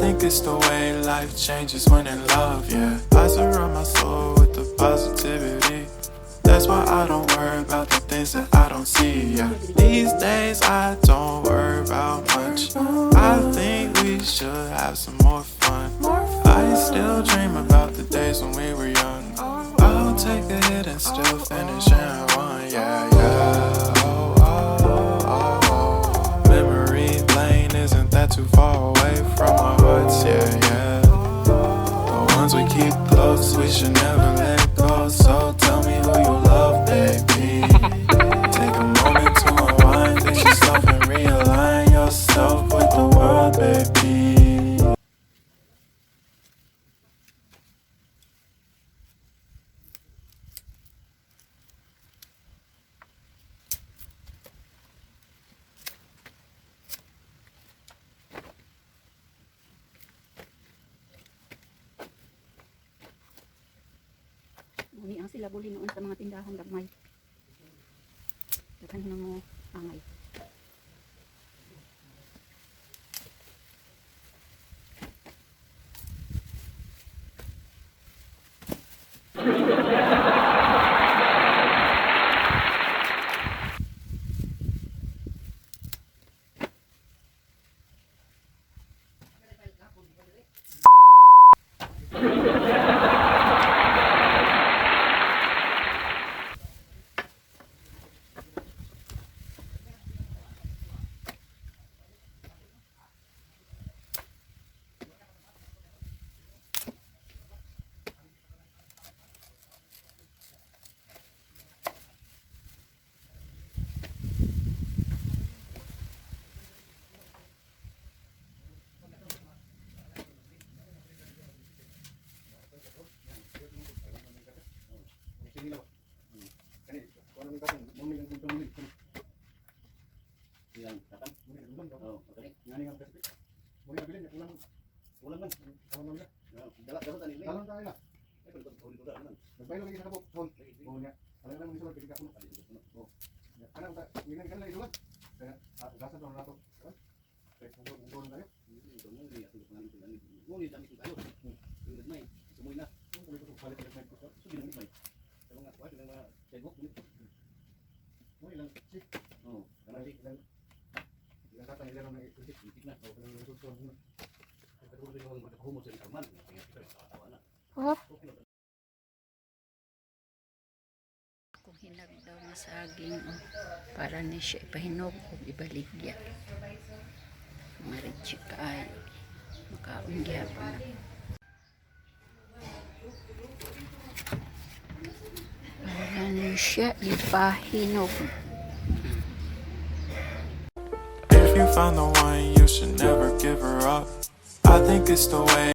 think it's the way life changes when in love, yeah. I surround my soul with the positivity. That's why I don't worry about the things that I don't see, yeah. These days I don't worry about much. I think we should have some more fun. I still dream about the days when we were young. I'll take a hit and still finish in one, yeah, yeah. Oh, oh, oh, oh. Memory lane isn't that too far away from our hearts, yeah, yeah. The ones we keep close, we should never let go. So tell me who you love, baby. Take a moment to unwind, fix yourself and realign yourself with the world, baby. Uni ang sila buli noon sa mga tindahan gamay. Dakan na mo angay. Kung hinag daw na saging para ni siya ipahinog o ibaligya. Maritsi kaayo. Makaunggihan pa na. Para ni siya ipahinog. If you find the one, you should never give her up. I think it's the way